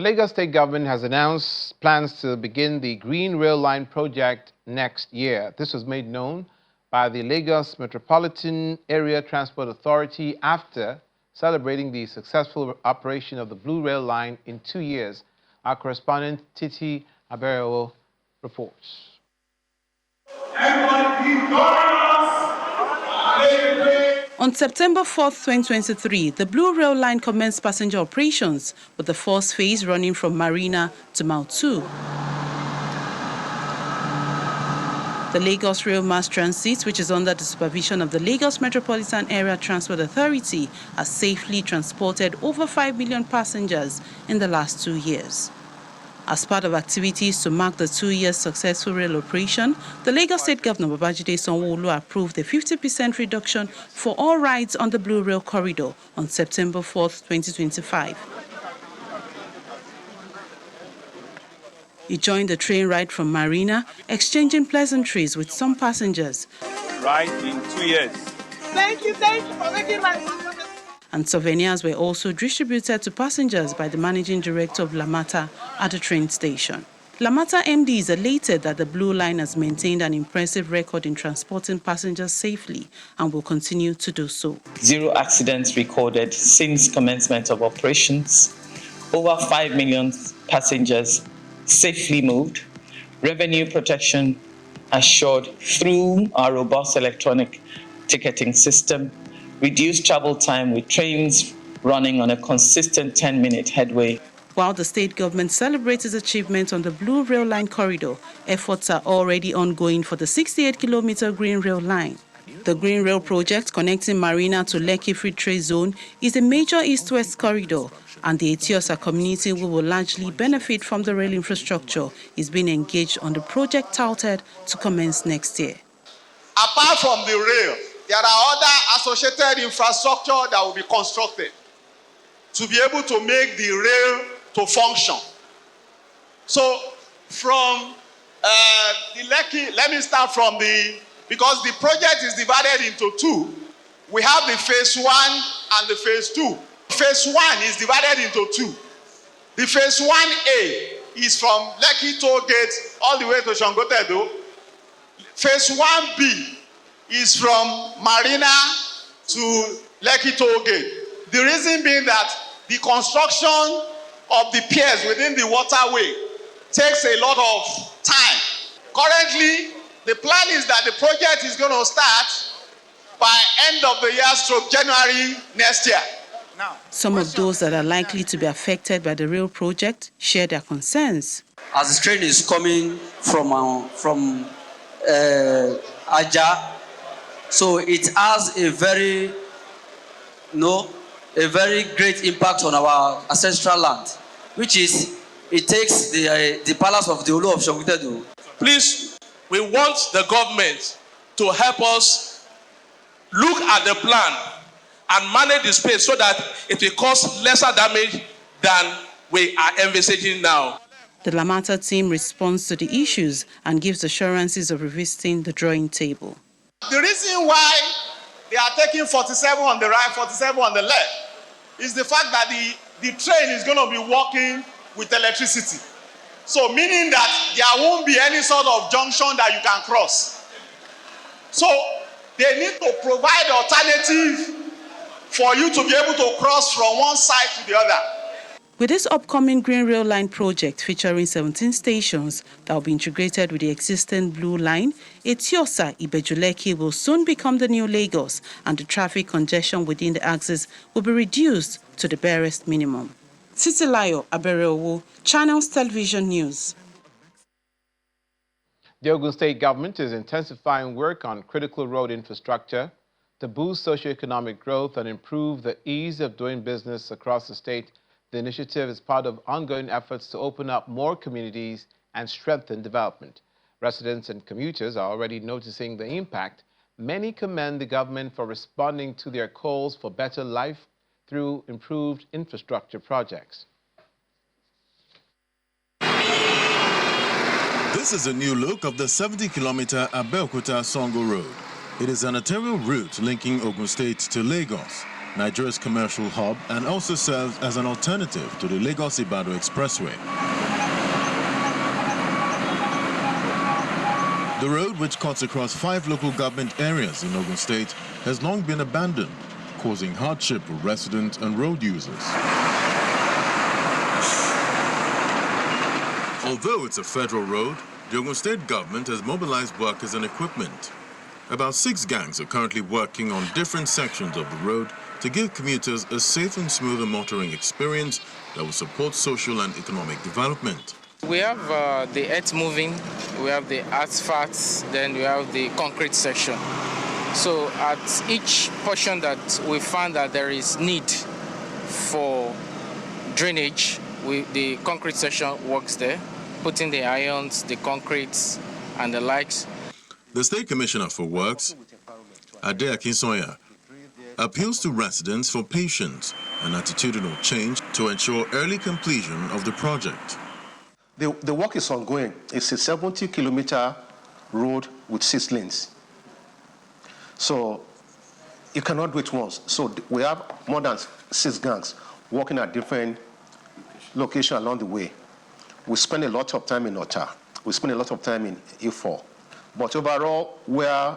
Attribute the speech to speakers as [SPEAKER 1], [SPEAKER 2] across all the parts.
[SPEAKER 1] Lagos State government has announced plans to begin the Green Rail Line project next year. This was made known by the Lagos Metropolitan Area Transport Authority after celebrating the successful operation of the Blue Rail Line in 2 years. Our correspondent Titi Aberewo reports.
[SPEAKER 2] On September 4, 2023, the Blue Rail Line commenced passenger operations, with the first phase running from Marina to Mile 2. The Lagos Rail Mass Transit, which is under the supervision of the Lagos Metropolitan Area Transport Authority, has safely transported over 5 million passengers in the last 2 years. As part of activities to mark the 2 years successful rail operation, the Lagos State Governor Babajide Sanwo-Olu approved a 50% reduction for all rides on the Blue Rail corridor on September 4, 2025. He joined the train ride from Marina, exchanging pleasantries with some passengers.
[SPEAKER 3] Right in 2 years.
[SPEAKER 4] Thank you for making my...
[SPEAKER 2] And souvenirs were also distributed to passengers by the managing director of Lamata at the train station. Lamata MD is elated that the Blue Line has maintained an impressive record in transporting passengers safely and will continue to do so.
[SPEAKER 5] 0 accidents recorded since commencement of operations. Over 5 million passengers safely moved. Revenue protection assured through our robust electronic ticketing system. Reduced travel time with trains running on a consistent 10-minute headway.
[SPEAKER 2] While the state government celebrates its achievements on the Blue Rail Line corridor, efforts are already ongoing for the 68-kilometer Green Rail Line. The Green Rail project connecting Marina to Lekki Free Trade Zone is a major east-west corridor, and the Etiosa community, who will largely benefit from the rail infrastructure, is being engaged on the project touted to commence next year.
[SPEAKER 6] Apart from the rail, there are other associated infrastructure that will be constructed to be able to make the rail to function. So from the Lekki, let me start from because the project is divided into 2. We have the phase 1 and the phase 2. Phase 1 is divided into 2. The phase 1A is from Lekki toll gate all the way to Shangotedo. Phase 1B is from Marina to Lekki toll gate. The reason being that the construction of the piers within the waterway takes a lot of time. Currently, the plan is that the project is going to start by end of the year / January next year.
[SPEAKER 2] Now, some of those that are likely to be affected by the rail project share their concerns.
[SPEAKER 7] As the train is coming from Aja, so it has a very great impact on our ancestral land, which is it takes the palace of the Olu of Shangotedo.
[SPEAKER 3] Please, we want the government to help us look at the plan and manage the space so that it will cause lesser damage than we are envisaging now.
[SPEAKER 2] The Lamata team responds to the issues and gives assurances of revisiting the drawing table.
[SPEAKER 6] The reason why they are taking 47 on the right, 47 on the left, is the fact that the train is going to be working with electricity. So meaning that there won't be any sort of junction that you can cross. So they need to provide alternative for you to be able to cross from one side to the other.
[SPEAKER 2] With this upcoming Green Rail Line project featuring 17 stations that will be integrated with the existing Blue Line, Etiosa Ibejuleki will soon become the new Lagos, and the traffic congestion within the axis will be reduced to the barest minimum. Titilayo Aberewo, Channels Television News.
[SPEAKER 1] The Ogun State government is intensifying work on critical road infrastructure to boost socioeconomic growth and improve the ease of doing business across the state. The initiative is part of ongoing efforts to open up more communities and strengthen development. Residents and commuters are already noticing the impact. Many commend the government for responding to their calls for better life through improved infrastructure projects.
[SPEAKER 8] This is a new look of the 70-kilometer Abeokuta-Songo Road. It is an arterial route linking Ogun State to Lagos. Nigeria's commercial hub, and also serves as an alternative to the Lagos-Ibadan Expressway. The road, which cuts across 5 local government areas in Ogun State, has long been abandoned, causing hardship for residents and road users. Although it's a federal road, the Ogun State government has mobilized workers and equipment. About 6 gangs are currently working on different sections of the road to give commuters a safe and smoother motoring experience that will support social and economic development.
[SPEAKER 9] We have the earth moving, we have the asphalt, then we have the concrete section. So at each portion that we find that there is need for drainage, the concrete section works there, putting the irons, the concretes, and the likes.
[SPEAKER 8] The State Commissioner for Works, Ade Akinsoya, appeals to residents for patience and attitudinal change to ensure early completion of the project.
[SPEAKER 10] The work is ongoing. It's a 70-kilometer road with 6 lanes. So you cannot do it once. So we have more than 6 gangs working at different locations along the way. We spend a lot of time in Ota. We spend a lot of time in E4. But overall, we are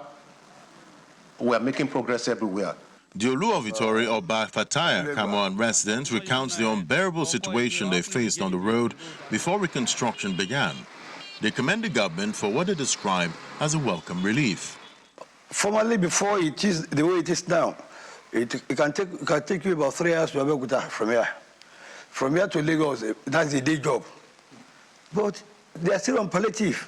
[SPEAKER 10] making progress everywhere.
[SPEAKER 8] The Oluwavitori Oba Fataya Kamoan residents recounts the unbearable situation they faced on the road before reconstruction began. They commend the government for what they describe as a welcome relief.
[SPEAKER 11] Formerly, before it is the way it is now, it can take you about 3 hours to Abeokuta from here. From here to Lagos, that's a day job. But they are still on palliative.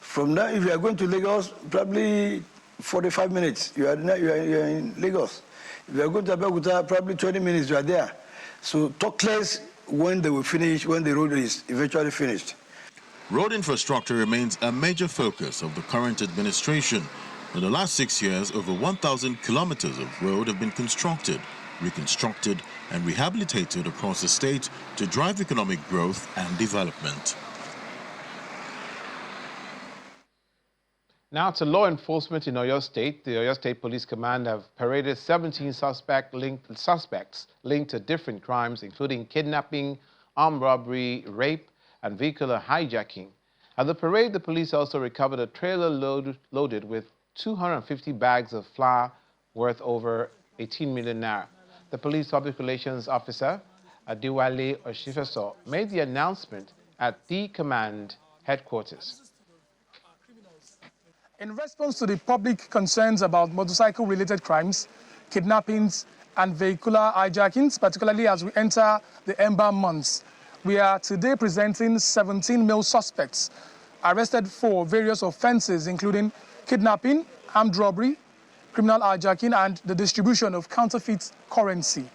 [SPEAKER 11] From now, if you are going to Lagos, probably 45 minutes, you are in Lagos. If you are going to Abeokuta, probably 20 minutes, you are there. So talk less when they will finish, when the road is eventually finished.
[SPEAKER 8] Road infrastructure remains a major focus of the current administration. In the last 6 years, over 1,000 kilometers of road have been constructed, reconstructed, and rehabilitated across the state to drive economic growth and development.
[SPEAKER 1] Now to law enforcement in Oyo State. The Oyo State Police Command have paraded 17 suspects linked to different crimes, including kidnapping, armed robbery, rape, and vehicular hijacking. At the parade, the police also recovered a trailer loaded with 250 bags of flour worth over 18 million naira. The police public relations officer, Adewale Oshifeso, made the announcement at the command headquarters.
[SPEAKER 12] In response to the public concerns about motorcycle-related crimes, kidnappings, and vehicular hijackings, particularly as we enter the Ember months, we are today presenting 17 male suspects arrested for various offenses, including kidnapping, armed robbery, criminal hijacking, and the distribution of counterfeit currency.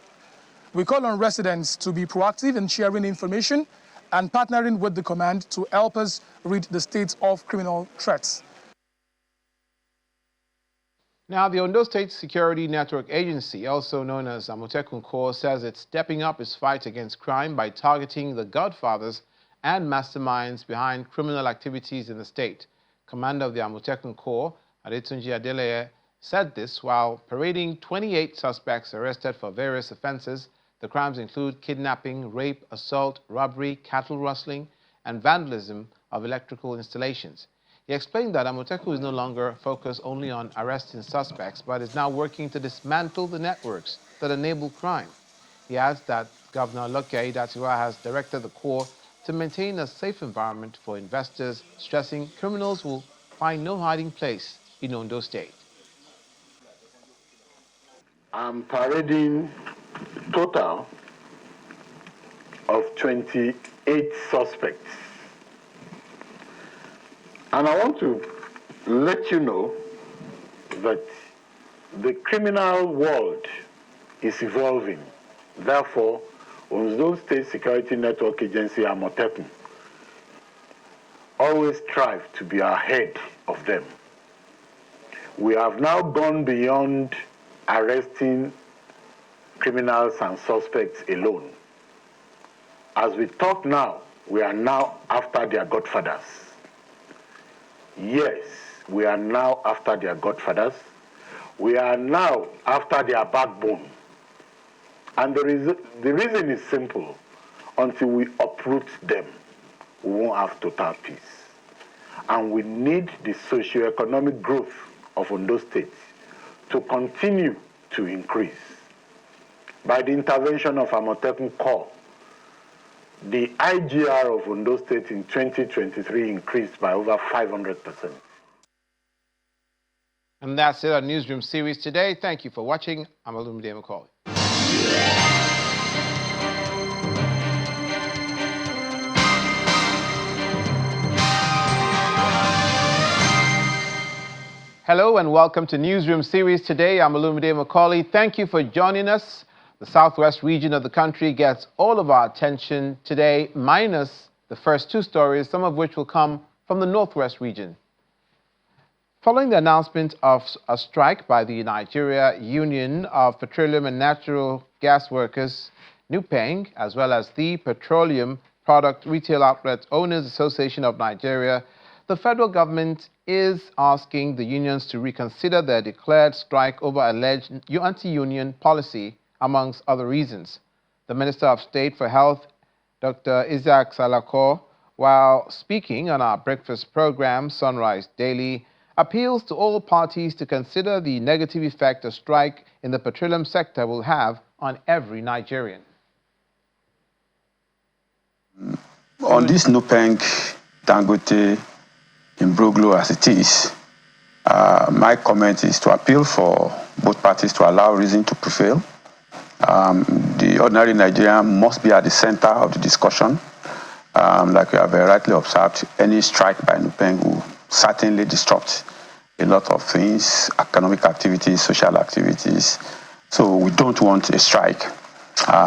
[SPEAKER 12] We call on residents to be proactive in sharing information and partnering with the command to help us rid the state of criminal threats.
[SPEAKER 1] Now, the Ondo State Security Network Agency, also known as Amotekun Corps, says it's stepping up its fight against crime by targeting the godfathers and masterminds behind criminal activities in the state. Commander of the Amotekun Corps, Adetunji Adeleye, said this while parading 28 suspects arrested for various offenses. The crimes include kidnapping, rape, assault, robbery, cattle rustling, and vandalism of electrical installations. He explained that Amotekun is no longer focused only on arresting suspects, but is now working to dismantle the networks that enable crime. He adds that Governor Loke Aiyedatiwa has directed the Corps to maintain a safe environment for investors, stressing criminals will find no hiding place in Ondo State.
[SPEAKER 13] I'm parading total of 28 suspects. And I want to let you know that the criminal world is evolving. Therefore, Ondo State Security Network Agency, Amotekun, always strive to be ahead of them. We have now gone beyond arresting criminals and suspects alone. As we talk now, we are now after their godfathers. Yes, we are now after their godfathers. We are now after their backbone. And the reason is simple. Until we uproot them, we won't have total peace. And we need the socio-economic growth of Ondo State to continue to increase. By the intervention of Amotekun Corps, the IGR of Ondo State in 2023 increased by over 500%.
[SPEAKER 1] And that's it, our Newsroom series today. Thank you for watching. I'm Olumide Macaulay. Hello and welcome to Newsroom series today. I'm Olumide Macaulay. Thank you for joining us. The southwest region of the country gets all of our attention today, minus the first two stories, some of which will come from the northwest region. Following the announcement of a strike by the Nigeria Union of Petroleum and Natural Gas Workers, NUPENG, as well as the Petroleum Product Retail Outlet Owners Association of Nigeria, the federal government is asking the unions to reconsider their declared strike over alleged anti-union policy, amongst other reasons. The Minister of State for Health, Dr. Isaac Salako, while speaking on our breakfast program, Sunrise Daily, appeals to all parties to consider the negative effect a strike in the petroleum sector will have on every Nigerian.
[SPEAKER 14] On this NUPENG, Dangote, Imbroglo as it is, my comment is to appeal for both parties to allow reason to prevail. The ordinary Nigerian must be at the center of the discussion. Like you have rightly observed, any strike by NUPENG will certainly disrupt a lot of things, economic activities, social activities. So we don't want a strike.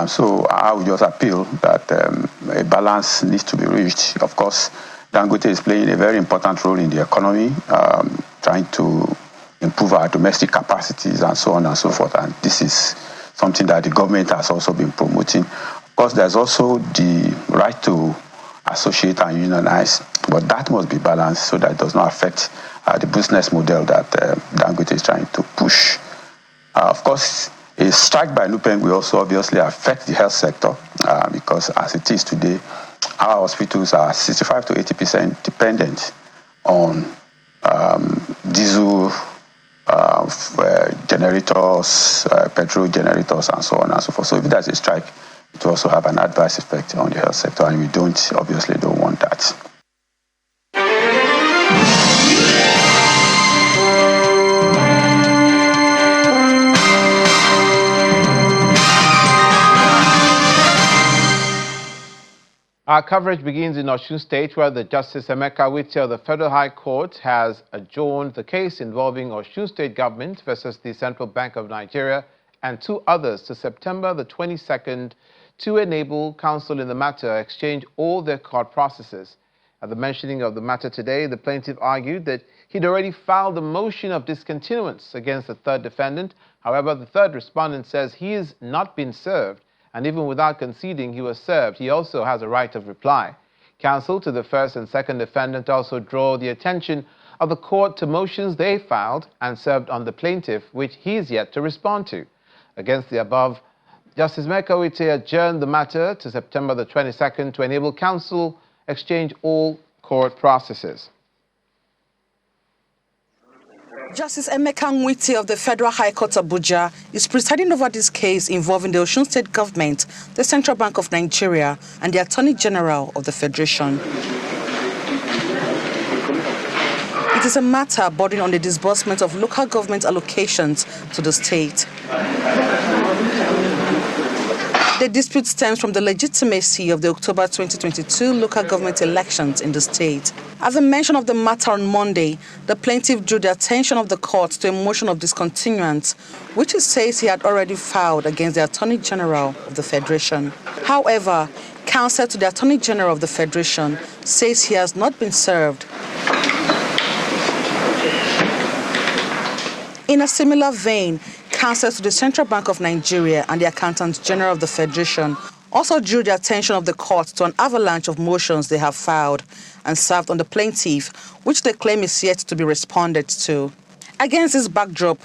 [SPEAKER 14] So I would just appeal that a balance needs to be reached. Of course, Dangote is playing a very important role in the economy, trying to improve our domestic capacities and so on and so forth. And this is something that the government has also been promoting. Of course, there's also the right to associate and unionize, but that must be balanced so that it does not affect the business model that Dangote is trying to push. Of course, a strike by NUPENG will also obviously affect the health sector because as it is today, our hospitals are 65 to 80% dependent on diesel generators, petrol generators, and so on and so forth. So if there's a strike, it will also have an adverse effect on the health sector, and we obviously don't want that.
[SPEAKER 1] Our coverage begins in Osun State, where the Justice Emeka Wite of the Federal High Court has adjourned the case involving Osun State government versus the Central Bank of Nigeria and two others to September the 22nd to enable counsel in the matter exchange all their court processes. At the mentioning of the matter today, the plaintiff argued that he'd already filed a motion of discontinuance against the third defendant. However, the third respondent says he has not been served, and even without conceding he was served, he also has a right of reply. Counsel to the first and second defendant also draw the attention of the court to motions they filed and served on the plaintiff, which he is yet to respond to. Against the above, Justice Emeka Wite adjourned the matter to September the 22nd to enable counsel exchange all court processes.
[SPEAKER 2] Justice Emeka Wite of the Federal High Court Abuja is presiding over this case involving the Osun State government, the Central Bank of Nigeria, and the Attorney General of the Federation. It is a matter bordering on the disbursement of local government allocations to the state. The dispute stems from the legitimacy of the October 2022 local government elections in the state. At the mention of the matter on Monday, the plaintiff drew the attention of the court to a motion of discontinuance, which he says he had already filed against the Attorney General of the Federation. However, counsel to the Attorney General of the Federation says he has not been served. In a similar vein, counsel to the Central Bank of Nigeria and the Accountant General of the Federation also drew the attention of the court to an avalanche of motions they have filed and served on the plaintiff, which they claim is yet to be responded to. Against this backdrop,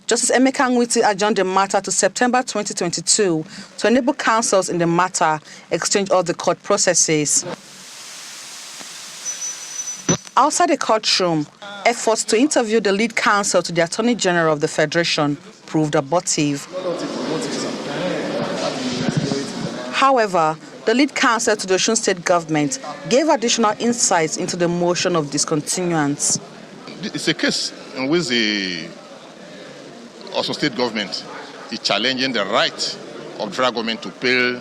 [SPEAKER 2] Justice Emeka Nwiti adjourned the matter to September 2022 to enable counsels in the matter exchange all the court processes. Outside the courtroom, efforts to interview the lead counsel to the Attorney General of the Federation proved abortive. However, the lead counsel to the Osun State government gave additional insights into the motion of discontinuance.
[SPEAKER 15] It's a case in which the Osun State government is challenging the right of the federal government to pay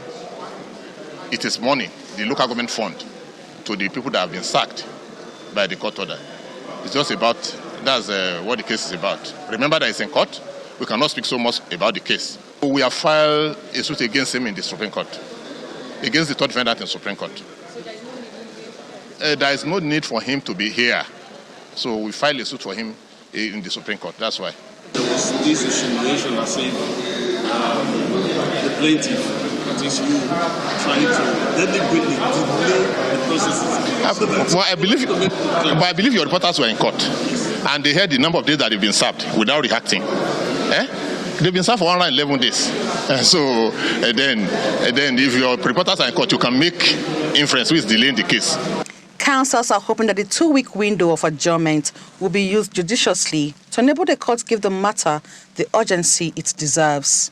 [SPEAKER 15] its money, the local government fund, to the people that have been sacked by the court order. It's just about, that's what the case is about. Remember that it's in court. We cannot speak so much about the case. We have filed a suit against him in the Supreme Court, against the third defendant in the Supreme Court. There is no need for him to be here. So we filed a suit for him in the Supreme Court. That's why.
[SPEAKER 16] There was this insinuation that saying the plaintiff, that is you, trying to deliberately delay the processes.
[SPEAKER 15] Well, I believe your reporters were in court, and they heard the number of days that they've been served without reacting. They've been served for 111 days. So then if your reporters are in court, you can make inference which is delaying the case.
[SPEAKER 2] Counsels are hoping that the 2-week window of adjournment will be used judiciously to enable the court to give the matter the urgency it deserves.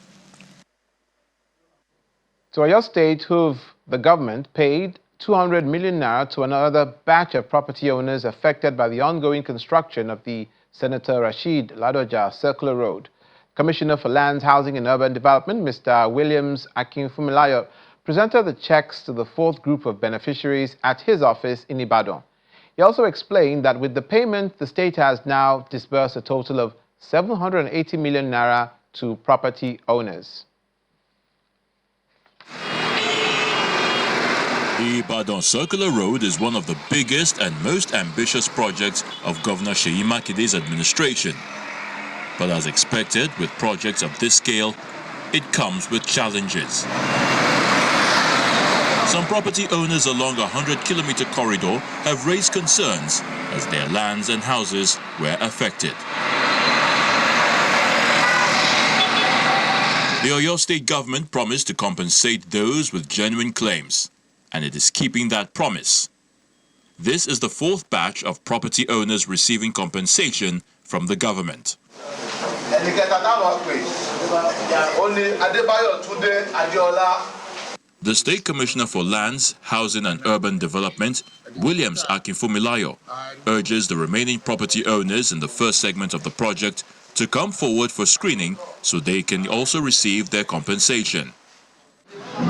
[SPEAKER 1] To Oyo State, the government paid 200 million naira to another batch of property owners affected by the ongoing construction of the Senator Rashid Ladoja Circular Road. Commissioner for Lands, Housing and Urban Development, Mr. Williams Akinfumilayo, presented the checks to the 4th group of beneficiaries at his office in Ibadan. He also explained that with the payment, the state has now disbursed a total of 780 million naira to property owners.
[SPEAKER 17] The Ibadan Circular Road is one of the biggest and most ambitious projects of Governor Seyi Makide's administration. But as expected, with projects of this scale, it comes with challenges. Some property owners along a 100-kilometer corridor have raised concerns as their lands and houses were affected. The Oyo State government promised to compensate those with genuine claims, and it is keeping that promise. This is the 4th batch of property owners receiving compensation from the government. The State Commissioner for Lands, Housing and Urban Development, Williams Akinfumilayo, urges the remaining property owners in the first segment of the project to come forward for screening so they can also receive their compensation.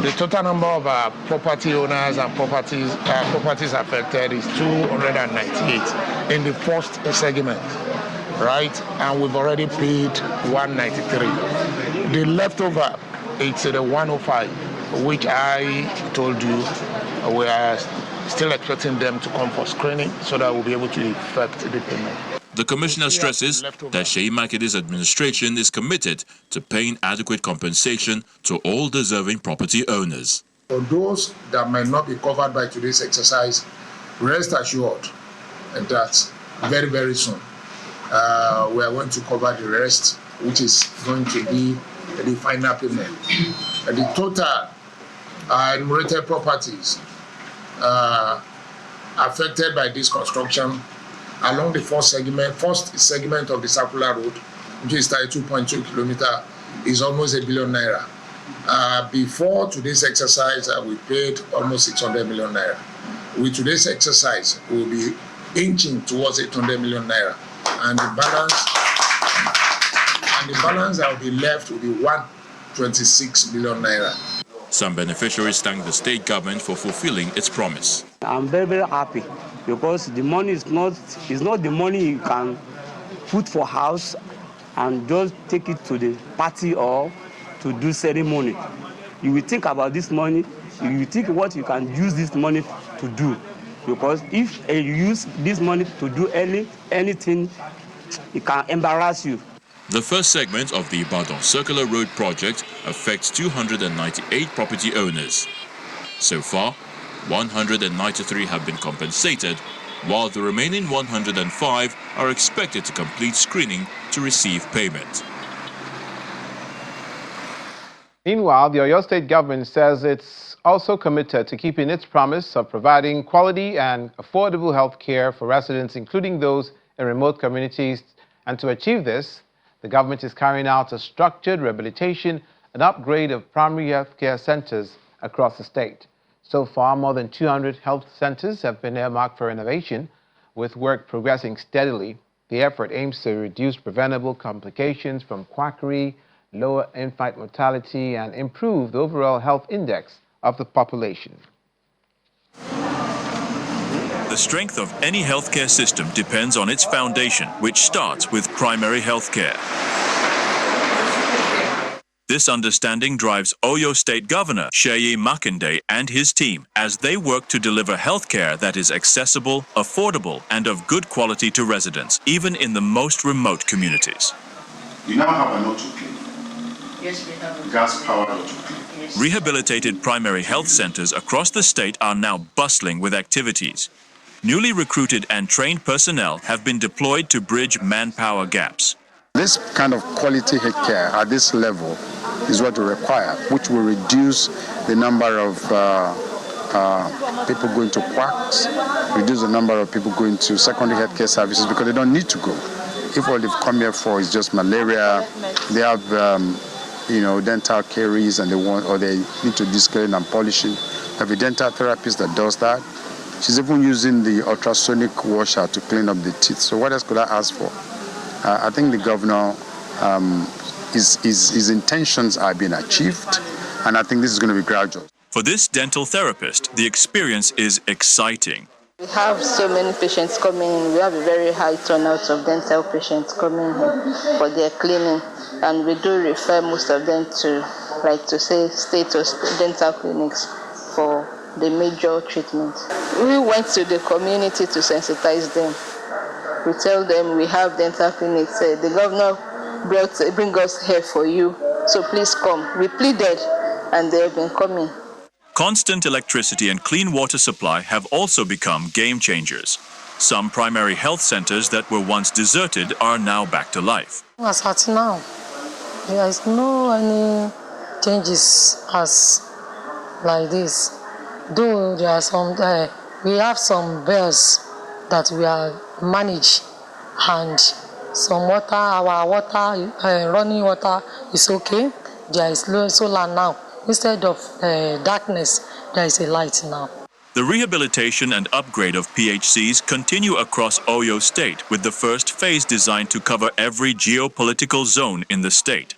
[SPEAKER 18] The total number of property owners and properties affected is 298 in the first segment, right? And we've already paid 193. The leftover, it's the 105, which I told you we are still expecting them to come for screening so that we'll be able to effect the payment.
[SPEAKER 17] The commissioner stresses that Seyi Makide's administration is committed to paying adequate compensation to all deserving property owners.
[SPEAKER 18] For those that might not be covered by today's exercise, rest assured that very, very soon we are going to cover the rest, which is going to be the final payment. The total enumerated properties affected by this construction along the first segment of the circular road, which is 32.2 kilometers, is almost 1 billion naira. Before today's exercise, we paid almost 600 million naira. With today's exercise, we'll be inching towards 800 million naira, and the balance that will be left will be 126 million naira.
[SPEAKER 17] Some beneficiaries thank the state government for fulfilling its promise.
[SPEAKER 19] I'm very, very happy because the money is not the money you can put for house and just take it to the party or to do ceremony. You will think about this money, you will think what you can use this money to do. Because if you use this money to do anything, it can embarrass you.
[SPEAKER 17] The first segment of the Ibadan Circular Road project affects 298 property owners. So far, 193 have been compensated, while the remaining 105 are expected to complete screening to receive payment.
[SPEAKER 1] Meanwhile, the Oyo State government says it's also committed to keeping its promise of providing quality and affordable health care for residents, including those in remote communities. And to achieve this, the government is carrying out a structured rehabilitation and upgrade of primary health care centers across the state. So far, more than 200 health centers have been earmarked for renovation, with work progressing steadily. The effort aims to reduce preventable complications from quackery, lower infant mortality, and improve the overall health index of the population.
[SPEAKER 17] The strength of any healthcare system depends on its foundation, which starts with primary healthcare. This understanding drives Oyo State Governor Seyi Makinde and his team as they work to deliver healthcare that is accessible, affordable, and of good quality to residents, even in the most remote communities.
[SPEAKER 20] You now have an auto clinic.
[SPEAKER 21] Yes, we have.
[SPEAKER 20] Gas-powered auto clinic.
[SPEAKER 21] Yes.
[SPEAKER 17] Rehabilitated primary health centers across the state are now bustling with activities. Newly recruited and trained personnel have been deployed to bridge manpower gaps.
[SPEAKER 20] This kind of quality healthcare at this level is what we require, which will reduce the number of people going to quacks, reduce the number of people going to secondary healthcare services because they don't need to go. If all they've come here for is just malaria, they have dental caries and they need to discoloring and polishing. They have a dental therapist that does that. She's even using the ultrasonic washer to clean up the teeth. So what else could I ask for? I think the governor, his intentions are being achieved, and I think this is going to be gradual.
[SPEAKER 17] For this dental therapist, the experience is exciting.
[SPEAKER 21] We have so many patients coming in. We have a very high turnout of dental patients coming in for their cleaning, and we do refer most of them to, state or dental clinics for the major treatment. We went to the community to sensitize them. We tell them we have dental clinics. The governor bring us here for you, so please come. We pleaded, and they have been coming.
[SPEAKER 17] Constant electricity and clean water supply have also become game changers. Some primary health centers that were once deserted are now back to life.
[SPEAKER 22] As at now, there is no any changes as like this. Though there are some, we have some bells that we are managed, and some water, our water, running water is okay. There is solar now. Instead of darkness, there is a light now.
[SPEAKER 17] The rehabilitation and upgrade of PHCs continue across Oyo State, with the first phase designed to cover every geopolitical zone in the state.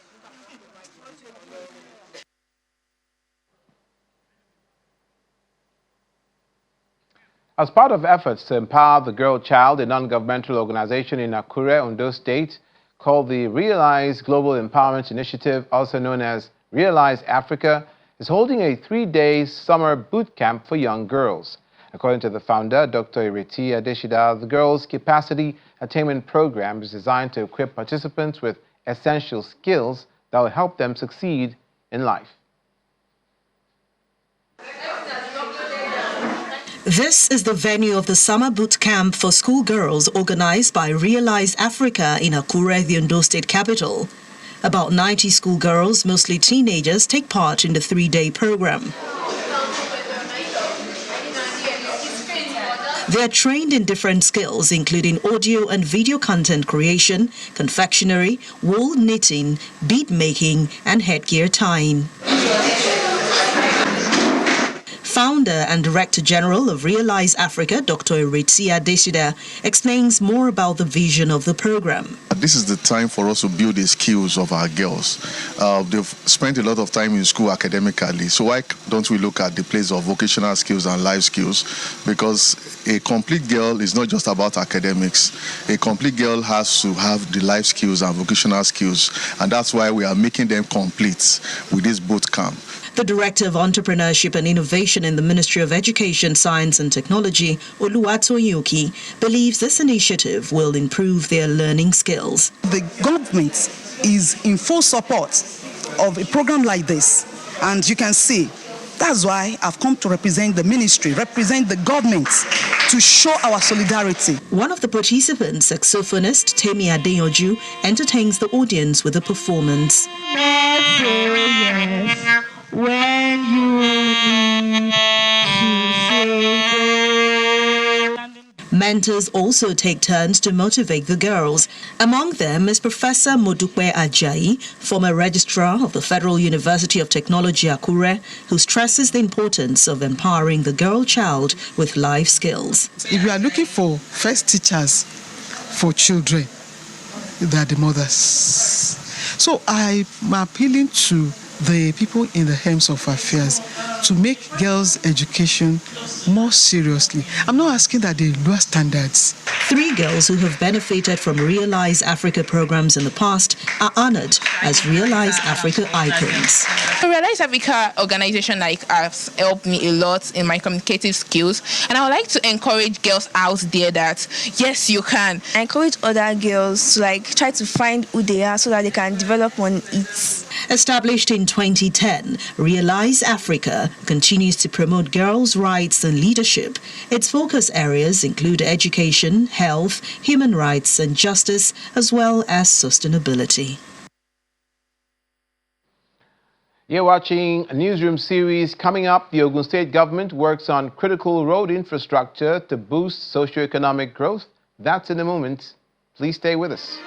[SPEAKER 1] As part of efforts to empower the girl child, a non-governmental organization in Akure, Ondo State, called the Realize Global Empowerment Initiative, also known as Realize Africa, is holding a 3-day summer boot camp for young girls. According to the founder, Dr. Ireti Adeshida, the Girls' Capacity Attainment Program is designed to equip participants with essential skills that will help them succeed in life.
[SPEAKER 23] This is the venue of the summer boot camp for schoolgirls organized by Realize Africa in Akure, the Ondo State capital. About 90 schoolgirls, mostly teenagers, take part in the 3-day program. They are trained in different skills, including audio and video content creation, confectionery, wool knitting, bead making, and headgear tying. Founder and Director General of Realize Africa, Dr. Ireti Adeshida, explains more about the vision of the program.
[SPEAKER 24] This is the time for us to build the skills of our girls. They've spent a lot of time in school academically, so why don't we look at the place of vocational skills and life skills? Because a complete girl is not just about academics. A complete girl has to have the life skills and vocational skills, and that's why we are making them complete with this boot camp.
[SPEAKER 23] The Director of Entrepreneurship and Innovation in the Ministry of Education, Science and Technology, Oluwatoyoki, believes this initiative will improve their learning skills.
[SPEAKER 25] The government is in full support of a program like this, and you can see that's why I've come to represent the ministry, represent the government, to show our solidarity.
[SPEAKER 23] One of the participants, saxophonist Temi Adeyoju, entertains the audience with a performance.
[SPEAKER 26] Yes, oh yes.
[SPEAKER 3] when you need to say go.
[SPEAKER 23] Mentors also take turns to motivate the girls. Among them is Professor Modupe Ajayi, former registrar of the Federal University of Technology, Akure, who stresses the importance of empowering the girl child with life skills.
[SPEAKER 4] If you are looking for first teachers for children, they are the mothers. So I'm appealing to the people in the helms of affairs to make girls' education more seriously. I'm not asking that they lower standards.
[SPEAKER 23] 3 girls who have benefited from Realize Africa programs in the past are honored as Realize Africa icons.
[SPEAKER 5] The Realize Africa organization has helped me a lot in my communicative skills, and I would like to encourage girls out there that yes, you can.
[SPEAKER 6] I encourage other girls to try to find who they are so that they can develop on it.
[SPEAKER 23] Established in 2010, Realize Africa continues to promote girls' rights and leadership. Its focus areas include education, health, human rights and justice, as well as sustainability.
[SPEAKER 1] You're watching a Newsroom series. Coming up, the Ogun State government works on critical road infrastructure to boost socioeconomic growth. That's in a moment. Please stay with us.